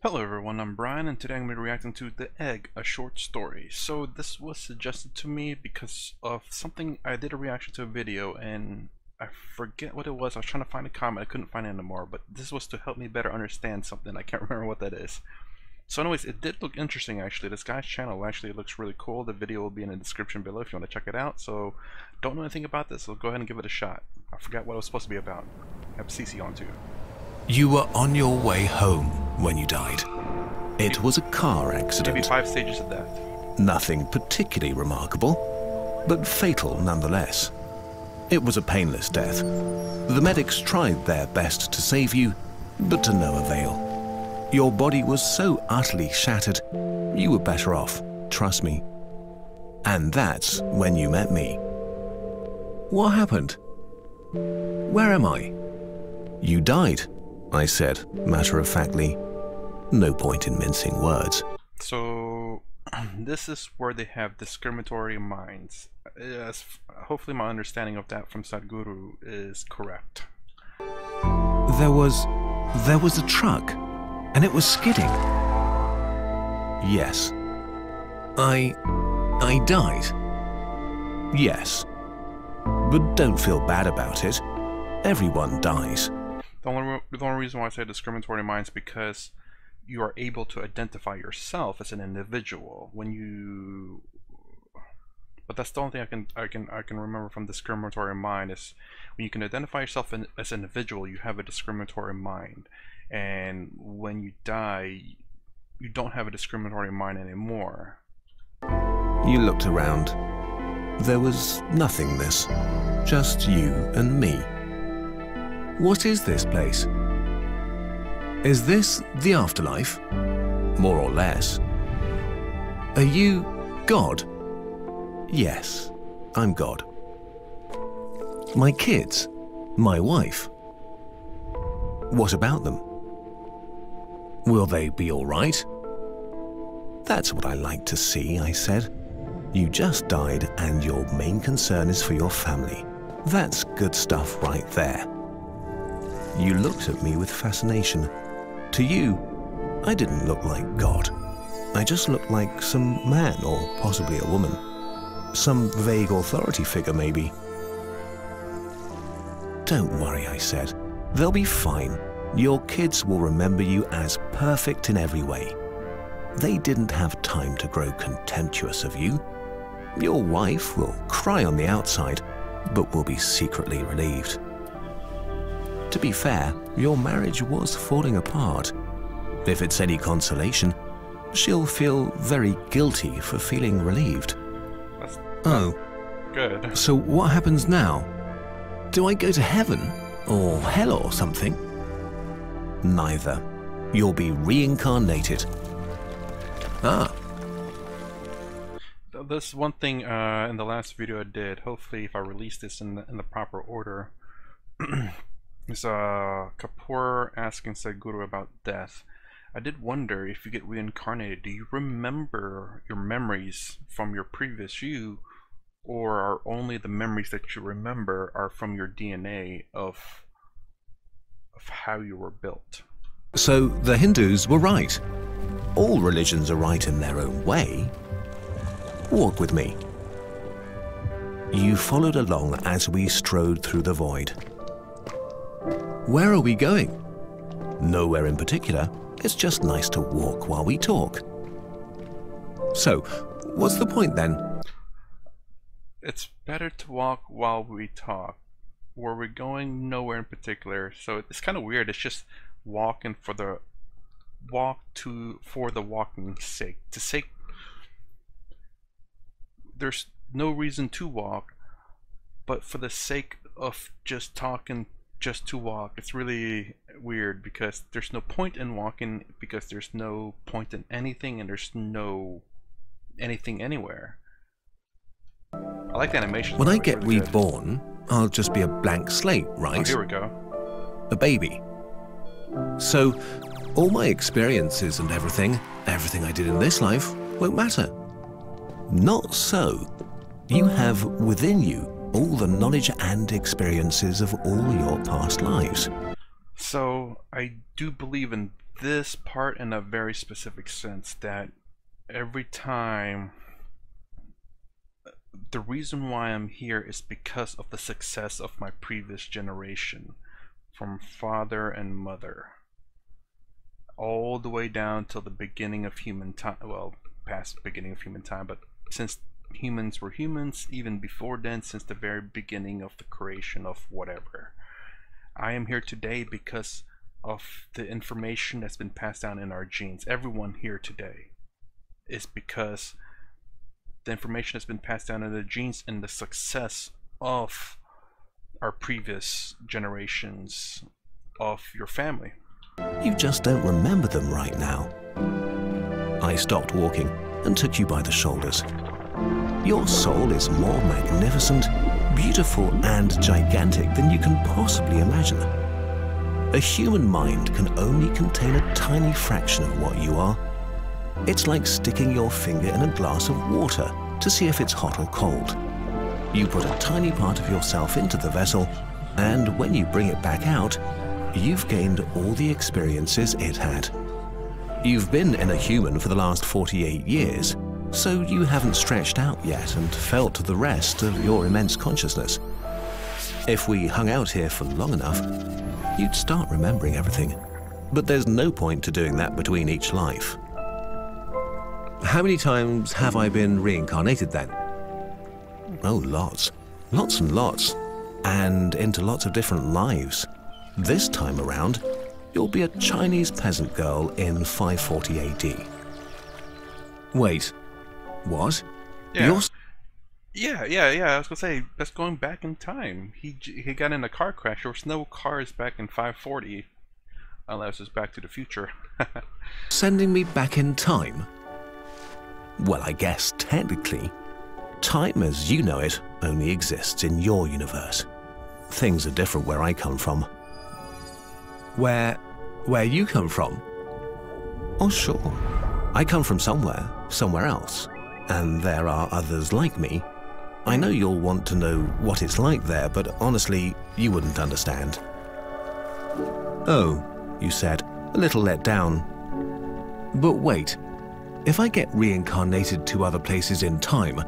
Hello everyone, I'm Brian and today I'm going to be reacting to The Egg, a short story. So this was suggested to me because of something. I did a reaction to a video and I forget what it was. I was trying to find a comment, I couldn't find it anymore, but this was to help me better understand something. I can't remember what that is. So anyways, it did look interesting actually. This guy's channel actually looks really cool. The video will be in the description below if you want to check it out. So don't know anything about this, so go ahead and give it a shot. I forgot what it was supposed to be about. I have CC on too. You were on your way home when you died. It was a car accident. Maybe 5 stages of death. Nothing particularly remarkable, but fatal nonetheless. It was a painless death. The medics tried their best to save you, but to no avail. Your body was so utterly shattered, you were better off, trust me. And that's when you met me. What happened? Where am I? You died, I said, matter-of-factly. No point in mincing words. So this is where they have discriminatory minds. Yes, hopefully my understanding of that from Sadhguru is correct. There was a truck, and it was skidding. Yes. I died. Yes. But don't feel bad about it. Everyone dies. The only reason why I say discriminatory minds is because you are able to identify yourself as an individual when you. But that's the only thing I can remember from discriminatory mind is when you can identify yourself as an individual, you have a discriminatory mind, and when you die, you don't have a discriminatory mind anymore. You looked around. There was nothingness, just you and me. What is this place? Is this the afterlife? More or less. Are you God? Yes, I'm God. My kids? My wife? What about them? Will they be all right? That's what I like to see, I said. You just died and your main concern is for your family. That's good stuff right there. You looked at me with fascination. To you, I didn't look like God. I just looked like some man or possibly a woman. Some vague authority figure, maybe. Don't worry, I said. They'll be fine. Your kids will remember you as perfect in every way. They didn't have time to grow contemptuous of you. Your wife will cry on the outside, but will be secretly relieved. To be fair, your marriage was falling apart. If it's any consolation, she'll feel very guilty for feeling relieved. Oh. Good. So what happens now? Do I go to heaven? Or hell or something? Neither. You'll be reincarnated. Ah. This one thing in the last video I did, hopefully if I release this in the proper order, is Kapoor asking Sadhguru about death. I did wonder, if you get reincarnated, do you remember your memories from your previous you, or are only the memories that you remember are from your DNA of how you were built? So the Hindus were right. All religions are right in their own way. Walk with me. You followed along as we strode through the void. Where are we going? Nowhere in particular. It's just nice to walk while we talk. So, what's the point then? It's better to walk while we talk. Where we're going, nowhere in particular. So it's kind of weird. It's just walking for the walking's sake. There's no reason to walk, but for the sake of just talking, just to walk. It's really weird because there's no point in walking, because there's no point in anything, and there's no anything anywhere. I like the animation. When I get reborn, I'll just be a blank slate, right? Oh, here we go. A baby. So, all my experiences and everything I did in this life won't matter. Not so. You have within you all the knowledge and experiences of all your past lives. So I do believe in this part in a very specific sense that every time, the reason why I'm here is because of the success of my previous generation, from father and mother, all the way down till the beginning of human time. Well, past the beginning of human time, but since humans were humans, even before then, since the very beginning of the creation of whatever. I am here today because of the information that's been passed down in our genes. Everyone here today is because the information that's been passed down in the genes and the success of our previous generations of your family. You just don't remember them right now. I stopped walking and took you by the shoulders. Your soul is more magnificent, beautiful, and gigantic than you can possibly imagine. A human mind can only contain a tiny fraction of what you are. It's like sticking your finger in a glass of water to see if it's hot or cold. You put a tiny part of yourself into the vessel, and when you bring it back out, you've gained all the experiences it had. You've been in a human for the last 48 years, so you haven't stretched out yet and felt the rest of your immense consciousness. If we hung out here for long enough, you'd start remembering everything. But there's no point to doing that between each life. How many times have I been reincarnated then? Oh, lots. Lots and lots. And into lots of different lives. This time around, you'll be a Chinese peasant girl in 540 AD. Wait, what? Yeah. Yeah. I was gonna say, that's going back in time. He got in a car crash. There was no cars back in 540, unless it's Back to the Future. Sending me back in time? Well, I guess technically, time as you know it only exists in your universe. Things are different where I come from. Where you come from? Oh, sure. I come from somewhere else. And there are others like me. I know you'll want to know what it's like there, but honestly, you wouldn't understand. Oh, you said, a little let down. But wait, if I get reincarnated to other places in time,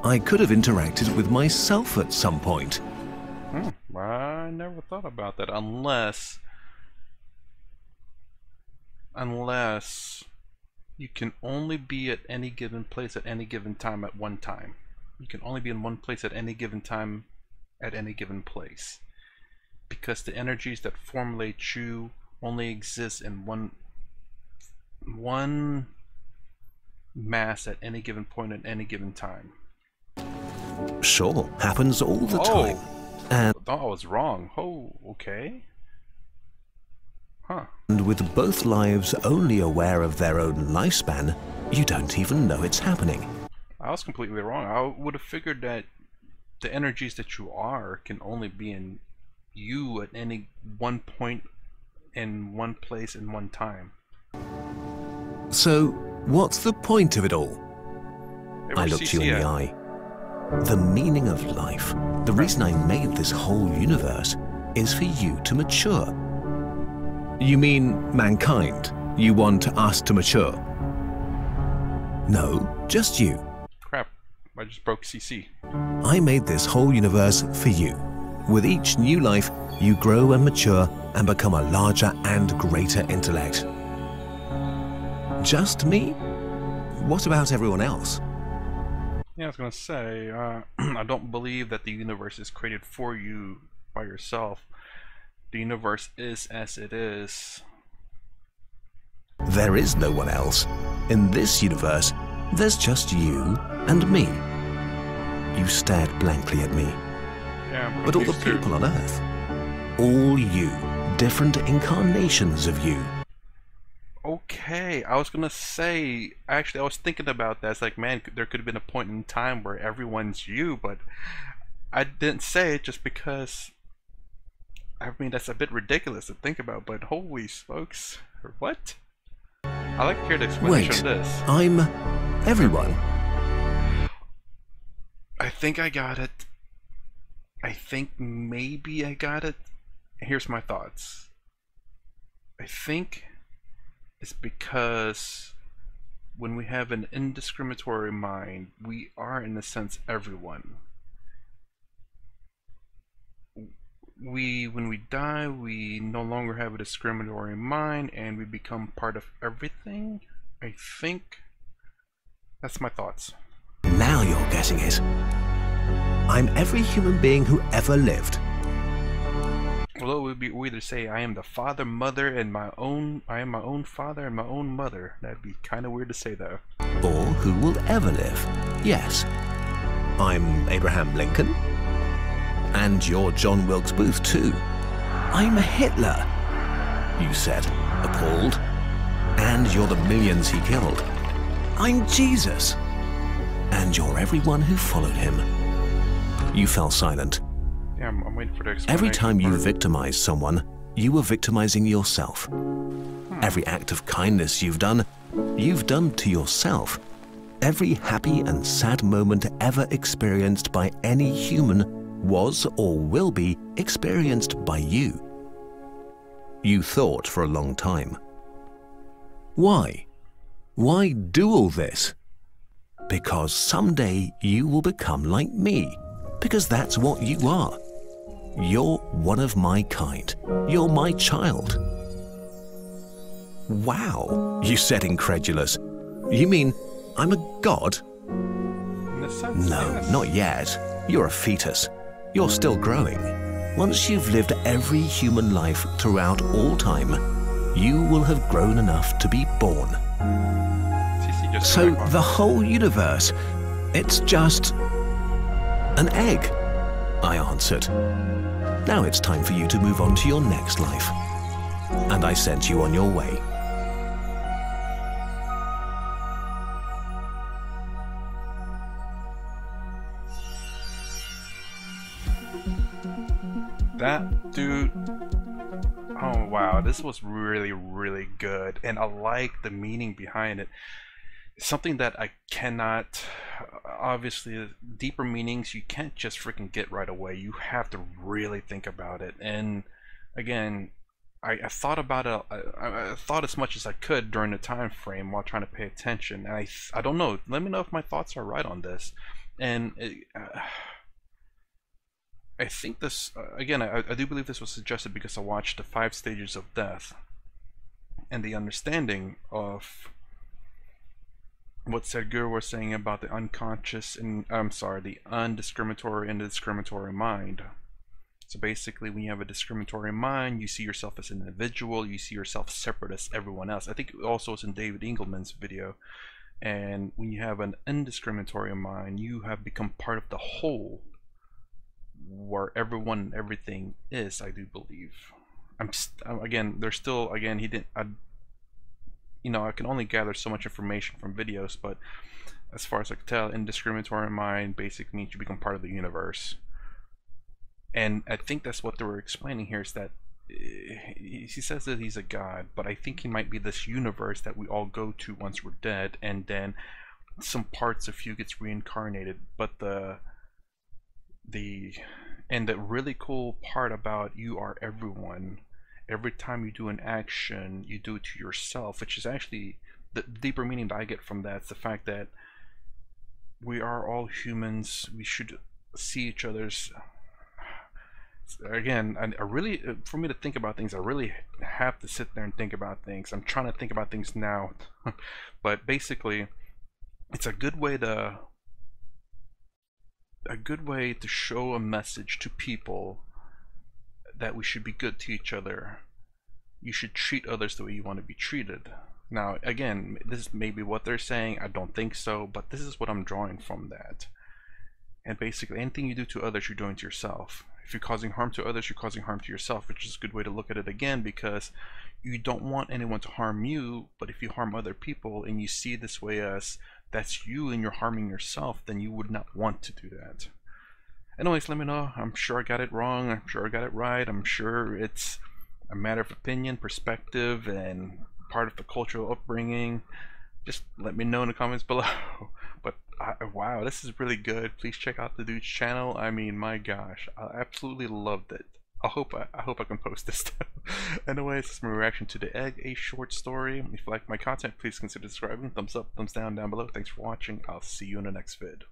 I could have interacted with myself at some point. I never thought about that, unless you can only be at any given place at any given time at one time. You can only be in one place at any given time at any given place, because the energies that formulate you only exist in one mass at any given point at any given time. Sure, happens all the time. And I was wrong. Oh, okay. Huh. And with both lives only aware of their own lifespan, you don't even know it's happening. I was completely wrong. I would have figured that the energies that you are can only be in you at any one point in one place in one time. So, what's the point of it all? I looked you in the eye. The meaning of life, the reason I made this whole universe, is for you to mature. You mean mankind? You want us to mature? No, just you. Crap, I just broke CC. I made this whole universe for you. With each new life, you grow and mature and become a larger and greater intellect. Just me? What about everyone else? Yeah, I was gonna say, I don't believe that the universe is created for you by yourself. The universe is as it is. There is no one else. In this universe, there's just you and me. You stared blankly at me. Yeah, but all the people on Earth. All you. Different incarnations of you. Okay, I was gonna say, actually I was thinking about that. It's like, man, there could have been a point in time where everyone's you, but I didn't say it just because, I mean, that's a bit ridiculous to think about, but holy smokes, what? I'd like to hear the explanation of this. I'm everyone. I think I got it. I think maybe I got it. Here's my thoughts. I think is because when we have an indiscriminatory mind, we are in a sense everyone. When we die, we no longer have a discriminatory mind and we become part of everything. I think that's my thoughts. Now you're getting it. I'm every human being who ever lived. Although we either say I am the father, mother, and I am my own father and my own mother. That'd be kind of weird to say though. Or who will ever live. Yes. I'm Abraham Lincoln. And you're John Wilkes Booth too. I'm Hitler, you said, appalled. And you're the millions he killed. I'm Jesus. And you're everyone who followed him. You fell silent. Yeah, I'm waiting for the explanation. Every time you victimized someone, you were victimizing yourself. Every act of kindness you've done to yourself. Every happy and sad moment ever experienced by any human was or will be experienced by you. You thought for a long time. Why? Why do all this? Because someday you will become like me. Because that's what you are. You're one of my kind. You're my child. Wow, you said, incredulous. You mean I'm a god? In a sense, No, yes. not yet. You're a fetus. You're still growing. Once you've lived every human life throughout all time, you will have grown enough to be born. CC just So came back on. the whole universe, it's just an egg, I answered. Now it's time for you to move on to your next life. And I sent you on your way. That dude, oh wow, this was really, really good, and I like the meaning behind it. Something that I cannot, obviously, deeper meanings you can't just freaking get right away. You have to really think about it. And again, I thought about it. I thought as much as I could during the time frame while trying to pay attention. And I don't know. Let me know if my thoughts are right on this. And I think this, again, I do believe this was suggested because I watched the 5 stages of death and the understanding of what Sadhguru was saying about the unconscious and, I'm sorry, the undiscriminatory and the discriminatory mind. So basically, when you have a discriminatory mind, you see yourself as an individual, you see yourself separate as everyone else. I think it also was in David Engelman's video. And when you have an indiscriminatory mind, you have become part of the whole, where everyone and everything is, I do believe. Again, there's still, again, he didn't, you know, I can only gather so much information from videos, but as far as I can tell, indiscriminatory mind basically means you become part of the universe. And I think that's what they were explaining here, is that he says that he's a god, but I think he might be this universe that we all go to once we're dead, and then some parts of you gets reincarnated. But the really cool part about you are everyone. Every time you do an action, you do it to yourself, which is actually the deeper meaning that I get from that. It's the fact that we are all humans. We should see each other's. Again, I really, for me to think about things, I really have to sit there and think about things. I'm trying to think about things now, but basically, it's a good way to show a message to people that we should be good to each other. You should treat others the way you want to be treated. Now, again, this is maybe what they're saying. I don't think so, but this is what I'm drawing from that. And basically, anything you do to others, you're doing to yourself. If you're causing harm to others, you're causing harm to yourself, which is a good way to look at it again, because you don't want anyone to harm you, but if you harm other people and you see it this way as that's you and you're harming yourself, then you would not want to do that. Anyways, let me know. I'm sure I got it wrong. I'm sure I got it right. I'm sure it's a matter of opinion, perspective, and part of the cultural upbringing. Just let me know in the comments below. But wow, this is really good. Please check out the dude's channel. I mean, my gosh, I absolutely loved it. I hope I can post this though. Anyways, this is my reaction to The Egg, a short story. If you like my content, please consider subscribing. Thumbs up, thumbs down below. Thanks for watching. I'll see you in the next vid.